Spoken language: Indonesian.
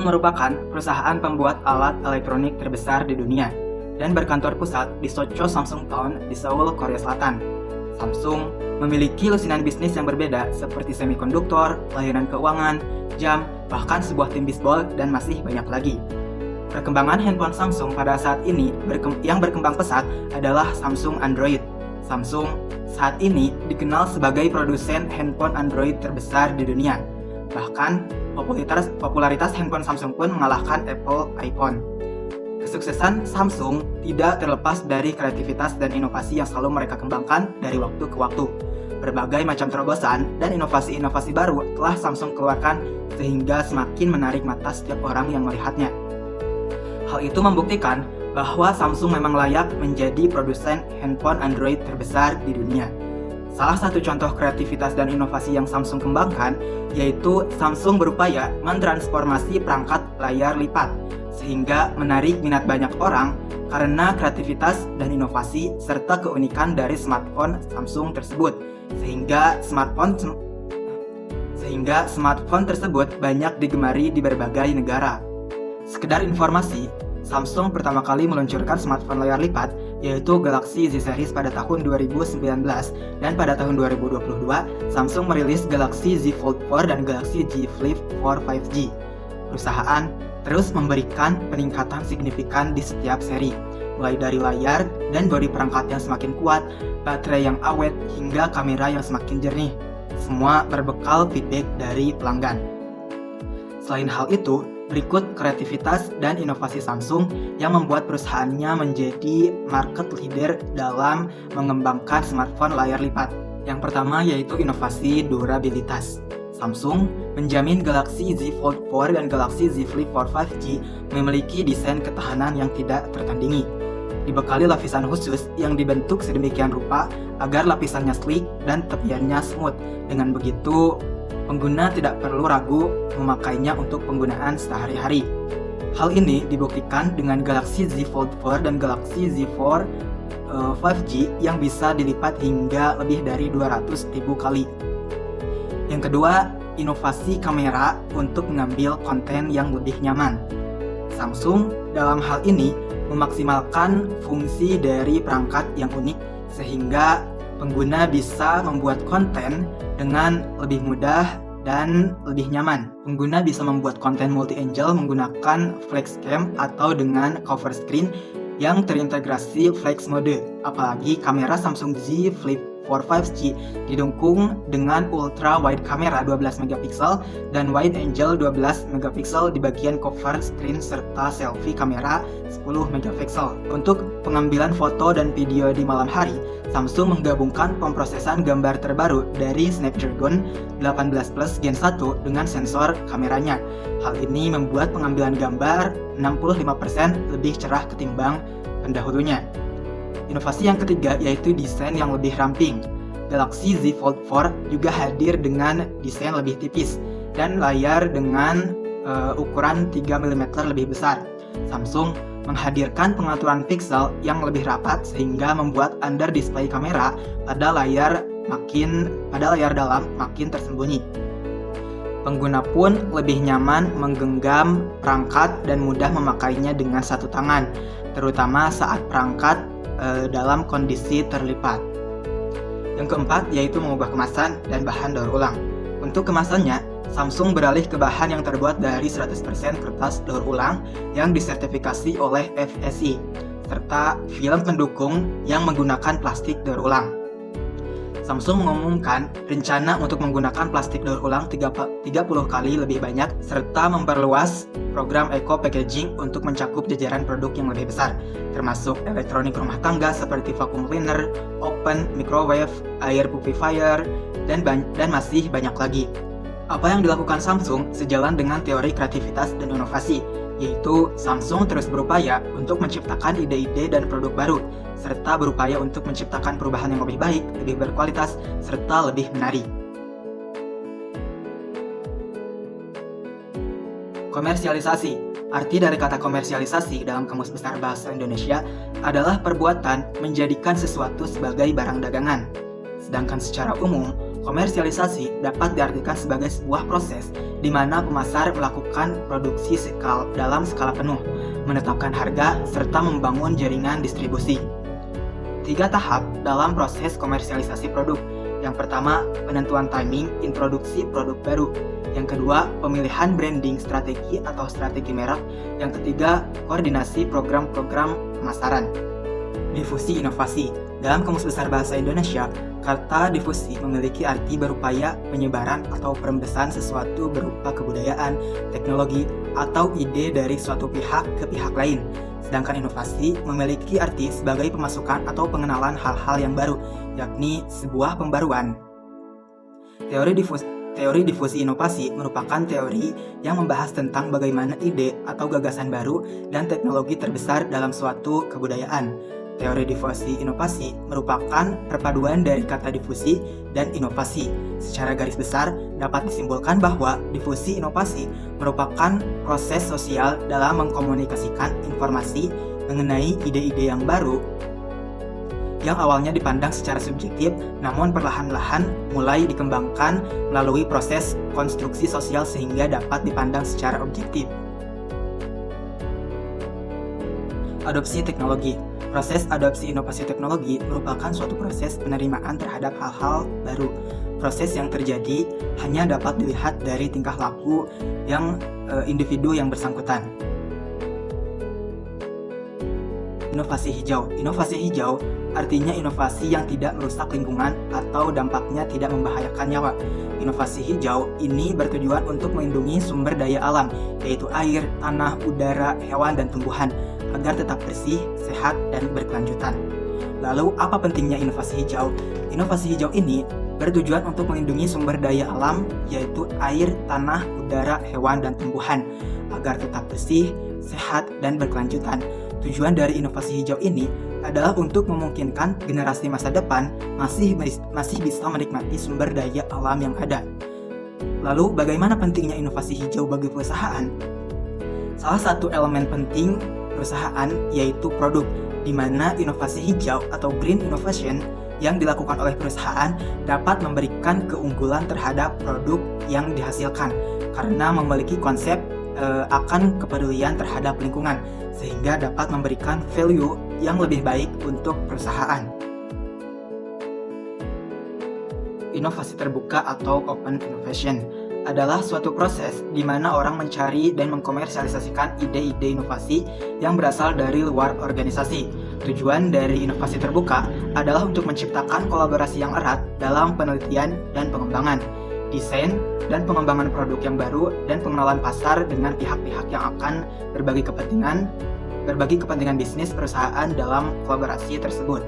merupakan perusahaan pembuat alat elektronik terbesar di dunia dan berkantor pusat di Socho Samsung Town di Seoul, Korea Selatan. Samsung memiliki lusinan bisnis yang berbeda seperti semikonduktor, layanan keuangan, jam, bahkan sebuah tim bisbol, dan masih banyak lagi. Perkembangan handphone Samsung pada saat ini yang berkembang pesat adalah Samsung Android. Samsung saat ini dikenal sebagai produsen handphone Android terbesar di dunia. Bahkan, popularitas handphone Samsung pun mengalahkan Apple iPhone. Kesuksesan Samsung tidak terlepas dari kreativitas dan inovasi yang selalu mereka kembangkan dari waktu ke waktu. Berbagai macam terobosan dan inovasi-inovasi baru telah Samsung keluarkan sehingga semakin menarik mata setiap orang yang melihatnya. Hal itu membuktikan bahwa Samsung memang layak menjadi produsen handphone Android terbesar di dunia. Salah satu contoh kreativitas dan inovasi yang Samsung kembangkan yaitu Samsung berupaya mentransformasi perangkat layar lipat sehingga menarik minat banyak orang karena kreativitas dan inovasi serta keunikan dari smartphone Samsung tersebut sehingga smartphone tersebut banyak digemari di berbagai negara. Sekedar informasi, Samsung pertama kali meluncurkan smartphone layar lipat yaitu Galaxy Z Series pada tahun 2019 dan pada tahun 2022 Samsung merilis Galaxy Z Fold 4 dan Galaxy Z Flip 4 5G. Perusahaan terus memberikan peningkatan signifikan di setiap seri, mulai dari layar dan bodi perangkat yang semakin kuat, baterai yang awet, hingga kamera yang semakin jernih. Semua berbekal feedback dari pelanggan. Selain hal itu, berikut kreativitas dan inovasi Samsung yang membuat perusahaannya menjadi market leader dalam mengembangkan smartphone layar lipat. Yang pertama yaitu inovasi durabilitas. Samsung menjamin Galaxy Z Fold 4 dan Galaxy Z Flip 4 5G memiliki desain ketahanan yang tidak tertandingi. Dibekali lapisan khusus yang dibentuk sedemikian rupa agar lapisannya sleek dan tepiannya smooth. Dengan begitu, pengguna tidak perlu ragu memakainya untuk penggunaan sehari-hari. Hal ini dibuktikan dengan Galaxy Z Fold 4 dan Galaxy Z Fold 5G yang bisa dilipat hingga lebih dari 200.000 kali. Yang kedua, inovasi kamera untuk mengambil konten yang lebih nyaman. Samsung dalam hal ini memaksimalkan fungsi dari perangkat yang unik sehingga pengguna bisa membuat konten dengan lebih mudah dan lebih nyaman. Pengguna bisa membuat konten multi-angle menggunakan flex cam atau dengan cover screen yang terintegrasi flex mode. Apalagi kamera Samsung Z Flip 4 5G didukung dengan ultra wide kamera 12 megapiksel dan wide angle 12 megapiksel di bagian cover screen serta selfie kamera 10 megapiksel. Untuk pengambilan foto dan video di malam hari, Samsung menggabungkan pemrosesan gambar terbaru dari Snapdragon 18 Plus Gen 1 dengan sensor kameranya. Hal ini membuat pengambilan gambar 65% lebih cerah ketimbang pendahulunya. Inovasi yang ketiga yaitu desain yang lebih ramping. Galaxy Z Fold 4 juga hadir dengan desain lebih tipis dan layar dengan ukuran 3 mm lebih besar. Samsung menghadirkan pengaturan pixel yang lebih rapat sehingga membuat under display kamera pada layar dalam makin tersembunyi. Pengguna pun lebih nyaman menggenggam perangkat dan mudah memakainya dengan satu tangan, terutama saat perangkat dalam kondisi terlipat. Yang keempat yaitu mengubah kemasan dan bahan daur ulang. Untuk kemasannya, Samsung beralih ke bahan yang terbuat dari 100% kertas daur ulang yang disertifikasi oleh FSC, serta film pendukung yang menggunakan plastik daur ulang. Samsung mengumumkan rencana untuk menggunakan plastik daur ulang 30 kali lebih banyak serta memperluas program eco packaging untuk mencakup jajaran produk yang lebih besar, termasuk elektronik rumah tangga seperti vacuum cleaner, oven, microwave, air purifier, dan masih banyak lagi. Apa yang dilakukan Samsung sejalan dengan teori kreativitas dan inovasi, yaitu Samsung terus berupaya untuk menciptakan ide-ide dan produk baru, serta berupaya untuk menciptakan perubahan yang lebih baik, lebih berkualitas, serta lebih menarik. Komersialisasi. Arti dari kata komersialisasi dalam Kamus Besar Bahasa Indonesia adalah perbuatan menjadikan sesuatu sebagai barang dagangan. Sedangkan secara umum, komersialisasi dapat diartikan sebagai sebuah proses di mana pemasar melakukan produksi dalam skala penuh, menetapkan harga, serta membangun jaringan distribusi. 3 tahap dalam proses komersialisasi produk. Yang pertama, penentuan timing introduksi produk baru. Yang kedua, pemilihan branding strategi atau strategi merek. Yang ketiga, koordinasi program-program pemasaran. Difusi inovasi. Dalam Kamus Besar Bahasa Indonesia, kata difusi memiliki arti berupaya penyebaran atau perembesan sesuatu berupa kebudayaan, teknologi, atau ide dari suatu pihak ke pihak lain. Sedangkan inovasi memiliki arti sebagai pemasukan atau pengenalan hal-hal yang baru, yakni sebuah pembaruan. Teori difusi inovasi merupakan teori yang membahas tentang bagaimana ide atau gagasan baru dan teknologi terbesar dalam suatu kebudayaan. Teori difusi inovasi merupakan perpaduan dari kata difusi dan inovasi. Secara garis besar, dapat disimpulkan bahwa difusi inovasi merupakan proses sosial dalam mengkomunikasikan informasi mengenai ide-ide yang baru yang awalnya dipandang secara subjektif, namun perlahan-lahan mulai dikembangkan melalui proses konstruksi sosial sehingga dapat dipandang secara objektif. Adopsi teknologi. Proses adopsi inovasi teknologi merupakan suatu proses penerimaan terhadap hal-hal baru. Proses yang terjadi hanya dapat dilihat dari tingkah laku individu yang bersangkutan. Inovasi hijau. Inovasi hijau artinya inovasi yang tidak merusak lingkungan atau dampaknya tidak membahayakan nyawa. Inovasi hijau ini bertujuan untuk melindungi sumber daya alam, yaitu air, tanah, udara, hewan, dan tumbuhan, agar tetap bersih, sehat, dan berkelanjutan. Lalu, apa pentingnya inovasi hijau? Inovasi hijau ini bertujuan untuk melindungi sumber daya alam, yaitu air, tanah, udara, hewan, dan tumbuhan, agar tetap bersih, sehat, dan berkelanjutan. Tujuan dari inovasi hijau ini adalah untuk memungkinkan generasi masa depan masih bisa menikmati sumber daya alam yang ada. Lalu, bagaimana pentingnya inovasi hijau bagi perusahaan? Salah satu elemen penting perusahaan yaitu produk, di mana inovasi hijau atau green innovation yang dilakukan oleh perusahaan dapat memberikan keunggulan terhadap produk yang dihasilkan karena memiliki konsep akan kepedulian terhadap lingkungan, sehingga dapat memberikan value yang lebih baik untuk perusahaan. Inovasi terbuka atau open innovation adalah suatu proses di mana orang mencari dan mengkomersialisasikan ide-ide inovasi yang berasal dari luar organisasi. Tujuan dari inovasi terbuka adalah untuk menciptakan kolaborasi yang erat dalam penelitian dan pengembangan, desain dan pengembangan produk yang baru, dan pengenalan pasar dengan pihak-pihak yang akan berbagi kepentingan bisnis perusahaan dalam kolaborasi tersebut.